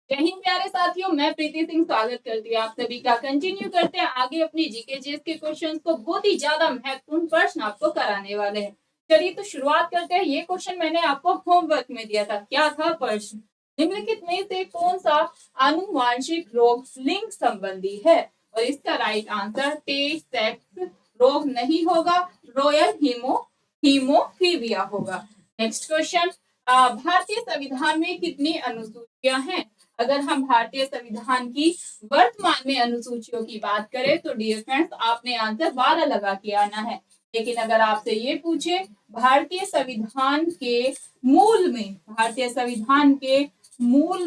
जय हिंद प्यारे साथियों, मैं प्रीति सिंह स्वागत करती हूँ आप सभी का। कंटिन्यू करते हैं आगे अपनी जीके जीएस के क्वेश्चंस को। बहुत ही ज्यादा महत्वपूर्ण प्रश्न आपको कराने वाले हैं। चलिए तो शुरुआत करते हैं। ये क्वेश्चन मैंने आपको होमवर्क में दिया था। क्या था प्रश्न? निम्नलिखित में से कौन सा आनुवांशिक रोग लिंग संबंधी है? और इसका राइट आंसर सेक्स रोग नहीं होगा, रॉयल हीमोफीलिया होगा। नेक्स्ट क्वेश्चन, भारतीय संविधान में कितनी अनुसूचियां हैं? अगर हम भारतीय संविधान की वर्तमान में अनुसूचियों की बात करें तो डियर फ्रेंड्स आपने आंसर 12 लगा के आना है। लेकिन अगर आपसे ये पूछे भारतीय संविधान के मूल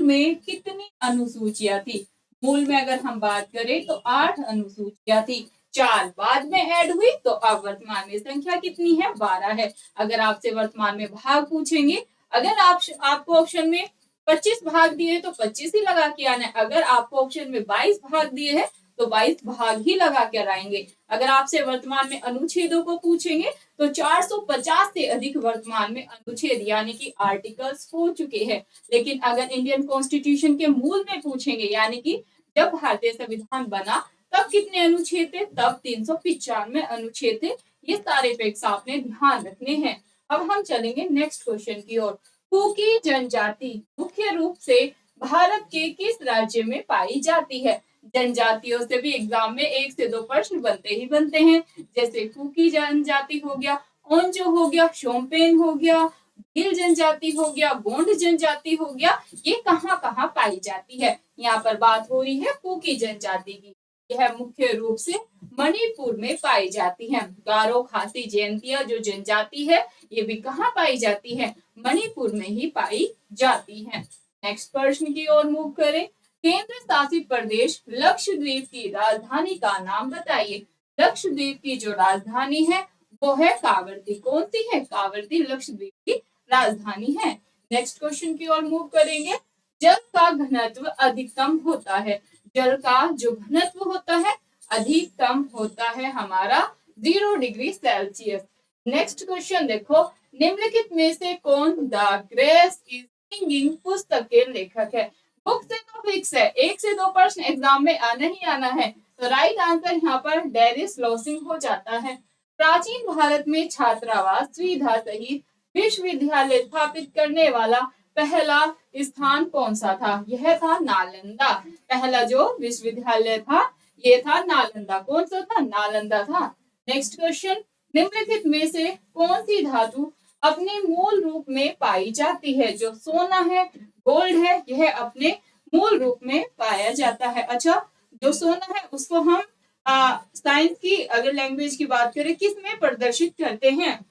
में कितनी अनुसूचियां थी? मूल में अगर हम बात करें तो 8 अनुसूचियां थी। 4 बाद में ऐड हुई तो अब वर्तमान में संख्या कितनी है? 12 है। अगर आपसे वर्तमान में भाग पूछेंगे, अगर आपको ऑप्शन में 25 भाग दिए तो 25 ही लगा के आना है। अगर आपको ऑप्शन में 22 भाग दिए हैं तो 22 भाग ही लगा कर आएंगे। अगर आपसे वर्तमान में अनुच्छेदों को पूछेंगे तो 450 से अधिक वर्तमान में अनुच्छेद यानी कि आर्टिकल्स हो चुके हैं। लेकिन अगर इंडियन कॉन्स्टिट्यूशन के मूल में पूछेंगे यानी कि जब भारतीय संविधान बना तब कितने अनुच्छेद थे? तब 395 अनुच्छेद थे। ये सारे फैक्ट्स आपने ध्यान रखने हैं। अब हम चलेंगे नेक्स्ट क्वेश्चन की ओर। कुकी जनजाति मुख्य रूप से भारत के किस राज्य में पाई जाती है? जनजातियों से भी एग्जाम में 1 से 2 प्रश्न बनते ही बनते हैं। जैसे कुकी जनजाति हो गया, ओंजो हो गया, शोम्पेन हो गया, भील जनजाति हो गया, गोंड जनजाति हो गया। ये कहाँ कहाँ पाई जाती है? यहाँ पर बात हो रही है कुकी जनजाति की। यह मुख्य रूप से मणिपुर में पाई जाती है। गारो खासी जयंतिया जो जनजाति है ये भी कहाँ पाई जाती है? मणिपुर में ही पाई जाती है। नेक्स्ट प्रश्न की ओर मूव करें। केंद्र शासित प्रदेश लक्षद्वीप की राजधानी का नाम बताइए। लक्षद्वीप की जो राजधानी है वो है कावरती। कौन सी है? कावरती लक्षद्वीप की राजधानी है। नेक्स्ट क्वेश्चन की ओर मूव करेंगे। जल का घनत्व अधिकतम होता है। जल का जो घनत्व होता है अधिकतम होता है हमारा 0 डिग्री सेल्सियस। नेक्स्ट क्वेश्चन देखो, निम्नलिखित में से कौन द ग्रेस इज सिंगिंग पुस्तक के लेखक है? बुक से तो फिक्स है, 1 से 2 प्रश्न एग्जाम में आना ही आना है। तो राइट आंसर यहाँ पर डेरिस लॉसिंग हो जाता है। प्राचीन भारत में छात्रावास सुविधा सहित विश्वविद्यालय स्थापित करने वाला पहला स्थान कौन सा था? यह था नालंदा। पहला जो विश्वविद्यालय था ये था नालंदा। कौन सा था? नालंदा था। नेक्स्ट क्वेश्चन, निम्नलिखित में से कौन सी धातु अपने मूल रूप में पाई जाती है? जो सोना है, गोल्ड है, यह अपने मूल रूप में पाया जाता है। अच्छा, जो सोना है उसको हम साइंस की अगर लैंग्वेज की बात करें किस में प्रदर्शित करते हैं?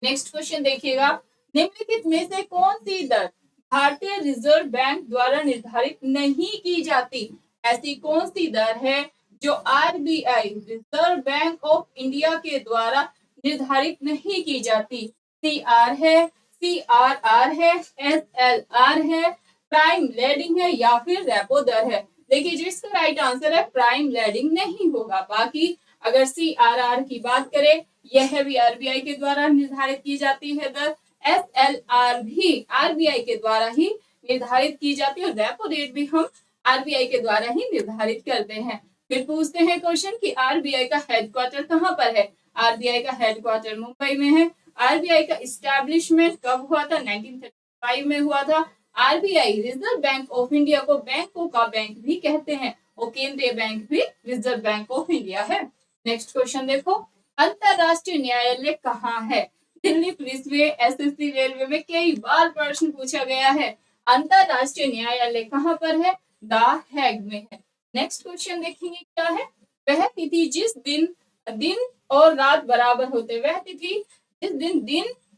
नेक्स्ट क्वेश्चन देखिएगा। निम्नलिखित में से कौन सी दर भारतीय रिजर्व बैंक द्वारा निर्धारित नहीं की जाती? ऐसी कौन सी दर है जो RBI reserve bank of India के द्वारा निर्धारित नहीं की जाती? सीआर है, सीआरआर है, एसएलआर है, प्राइम लेडिंग है या फिर रेपो दर है? देखिए जो इसका राइट आंसर है प्राइम लेडिंग नहीं होगा। बाकी अगर सीआरआर की बात करें यह भी आरबीआई के द्वारा निर्धारित की जाती है दर। एसएलआर भी आरबीआई के द्वारा ही निर्धारित की जाती है। रेपो रेट भी हम आरबीआई के द्वारा ही निर्धारित करते हैं। फिर पूछते हैं क्वेश्चन कि आरबीआई का हेडक्वार्टर कहाँ पर है? आरबीआई का हेडक्वार्टर मुंबई में है। आरबीआई का इस्टेब्लिशमेंट कब हुआ था? 1935 में हुआ था। RBI reserve bank of India को बैंकों का बैंक भी कहते हैं और केंद्रीय बैंक भी रिजर्व बैंक ऑफ इंडिया है। नेक्स्ट क्वेश्चन देखो, अंतरराष्ट्रीय न्यायालय कहाँ है? दिल्ली पुलिस में, एसएससी, रेलवे में कई बार प्रश्न पूछा गया है। अंतरराष्ट्रीय न्यायालय कहाँ पर है? द हैग में है। नेक्स्ट क्वेश्चन देखेंगे क्या है। वह तिथि जिस दिन दिन और रात बराबर होते, वह तिथि जिस दिन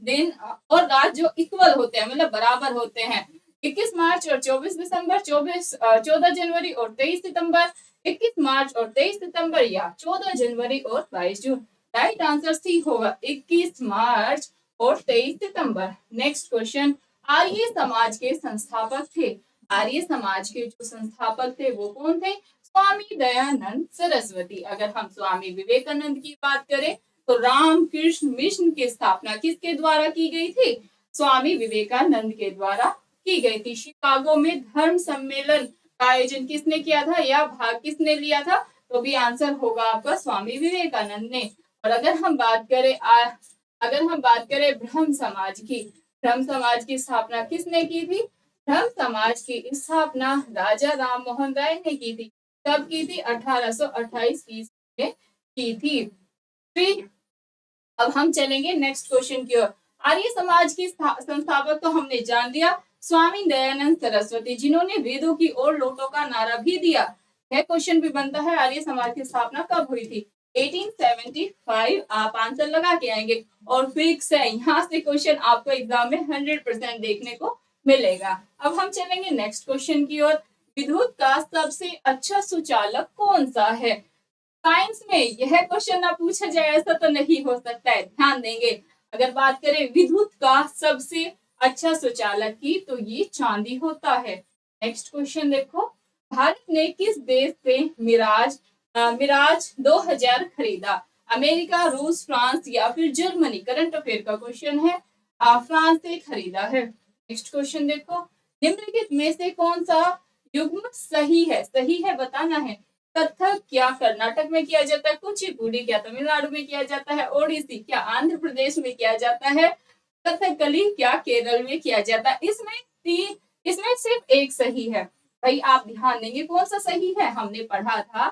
दिन और रात जो इक्वल होते हैं मतलब बराबर होते हैं। 21 मार्च और 24 दिसंबर, 14 जनवरी और 23 सितंबर, 21 मार्च और 23 सितंबर या 14 जनवरी और 22 जून। राइट आंसर सी होगा 21 मार्च और 23 सितंबर। नेक्स्ट क्वेश्चन, आर्य समाज के संस्थापक थे। आर्य समाज के जो संस्थापक थे वो कौन थे? स्वामी दयानंद सरस्वती। अगर हम स्वामी विवेकानंद की बात करें तो रामकृष्ण मिशन की स्थापना किसके द्वारा की गई थी? स्वामी विवेकानंद के द्वारा की गई थी। शिकागो में धर्म सम्मेलन का आयोजन किसने किया था या भाग किसने लिया था? तो भी आंसर होगा आपका स्वामी विवेकानंद ने। और अगर हम बात करें ब्रह्म समाज की स्थापना किसने की थी? ब्रह्म समाज की स्थापना राजा राम मोहन राय ने की थी। कब की थी? 1828 ईस्वी में की थी। फिर अब हम चलेंगे नेक्स्ट क्वेश्चन की ओर। आर्य समाज की संस्थापक तो हमने जान लिया, स्वामी दयानंद सरस्वती, जिन्होंने वेदों की ओर लौटो का नारा भी दिया। यह क्वेश्चन भी बनता है, आर्य समाज की स्थापना कब हुई थी? 1875। आप आंसर लगा के आएंगे और फिक्स है, यहाँ से क्वेश्चन आपको एग्जाम में 100% देखने को मिलेगा। अब हम चलेंगे नेक्स्ट क्वेश्चन की ओर। विद्युत का सबसे अच्छा सुचालक कौन सा है? साइंस में यह क्वेश्चन ना पूछा जाए ऐसा तो नहीं हो सकता है, ध्यान देंगे। अगर बात करें विद्युत का सबसे अच्छा सुचालक की, तो ये चांदी होता है। नेक्स्ट क्वेश्चन देखो, भारत ने किस देश से मिराज 2000 खरीदा? अमेरिका, रूस, फ्रांस या फिर जर्मनी? करंट अफेयर का क्वेश्चन है, फ्रांस से खरीदा है। नेक्स्ट क्वेश्चन देखो, निम्नलिखित में से कौन सा युग्म सही है? सही है बताना है। कथक क्या कर्नाटक में किया जाता है? कुचिपुड़ी क्या तमिलनाडु में किया जाता है? ओडिसी क्या आंध्र प्रदेश में किया जाता है? कथकली क्या केरल में किया जाता है? इसमें सिर्फ एक सही है। भाई आप ध्यान देंगे कौन सा सही है। हमने पढ़ा था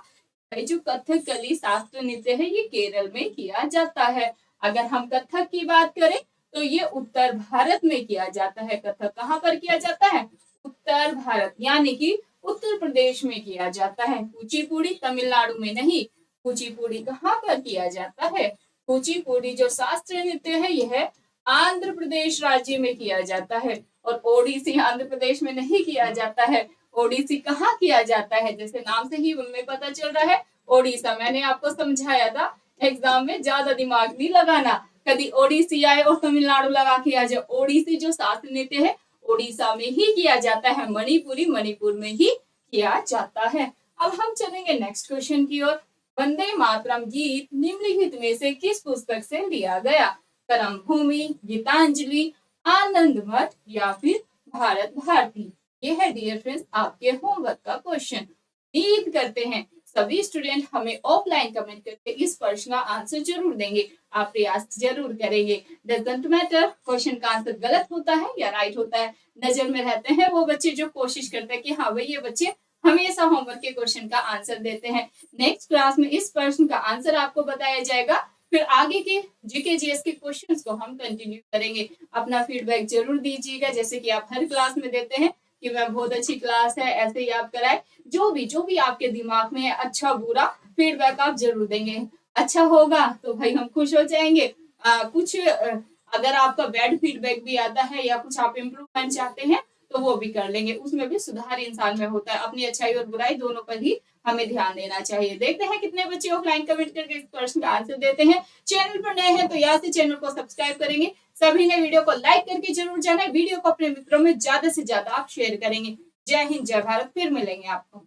भाई जो कथकली शास्त्र नृत्य है ये केरल में किया जाता है। अगर हम कथक की बात करें तो ये उत्तर भारत में किया जाता है। कथक कहाँ पर किया जाता है? उत्तर भारत, यानी कि उत्तर प्रदेश में किया जाता है। कुचिपुड़ी तमिलनाडु में नहीं, कुचिपुड़ी कहाँ पर किया जाता है? कुचिपुड़ी जो शास्त्रीय नृत्य है यह आंध्र प्रदेश राज्य में किया जाता है। और ओडिसी आंध्र प्रदेश में नहीं किया जाता है। ओडिसी कहाँ किया जाता है? जैसे नाम से ही हमें पता चल रहा है, ओडिशा। मैंने आपको समझाया था एग्जाम में ज्यादा दिमाग नहीं लगाना, कभी ओडिसी आए और तमिलनाडु लगा के आ जाए। ओडिसी जो शास्त्रीय नृत्य है ओडिशा में ही किया जाता है, मणिपुर में ही किया जाता है। अब हम चलेंगे नेक्स्ट क्वेश्चन की ओर। वंदे मातरम गीत निम्नलिखित में से किस पुस्तक से लिया गया? कर्म भूमि, गीतांजलि, आनंद मठ या फिर भारत भारती? ये है डियर फ्रेंड्स आपके होमवर्क का क्वेश्चन। उम्मीद करते हैं सभी स्टूडेंट हमें ऑफलाइन कमेंट करके इस प्रश्न का आंसर जरूर देंगे। आप प्रयास जरूर करेंगे। डजंट मैटर क्वेश्चन का आंसर गलत होता है या राइट होता है, नजर में रहते हैं वो बच्चे जो कोशिश करते हैं कि हाँ भाई ये बच्चे हमेशा होमवर्क के क्वेश्चन का आंसर देते हैं। नेक्स्ट क्लास में इस प्रश्न का आंसर आपको बताया जाएगा, फिर आगे के जीके जीएस के क्वेश्चंस को हम कंटिन्यू करेंगे। अपना फीडबैक जरूर दीजिएगा, जैसे कि आप हर क्लास में देते हैं कि मैम बहुत अच्छी क्लास है, ऐसे ही आप कराए। जो भी आपके दिमाग में है अच्छा बुरा फीडबैक आप जरूर देंगे। अच्छा होगा तो भाई हम खुश हो जाएंगे। अगर आपका बैड फीडबैक भी आता है या कुछ आप इम्प्रूवमेंट चाहते हैं तो वो भी कर लेंगे। उसमें भी सुधार इंसान में होता है, अपनी अच्छाई और बुराई दोनों पर ही हमें ध्यान देना चाहिए। देखते हैं कितने बच्चे ऑफलाइन कमेंट करके इस प्रश्न का आंसर देते हैं। चैनल पर नए हैं तो यहाँ से चैनल को सब्सक्राइब करेंगे। सभी ने वीडियो को लाइक करके जरूर जाना है। वीडियो को अपने मित्रों में ज्यादा से ज्यादा आप शेयर करेंगे। जय हिंद, जय भारत। फिर मिलेंगे आपको।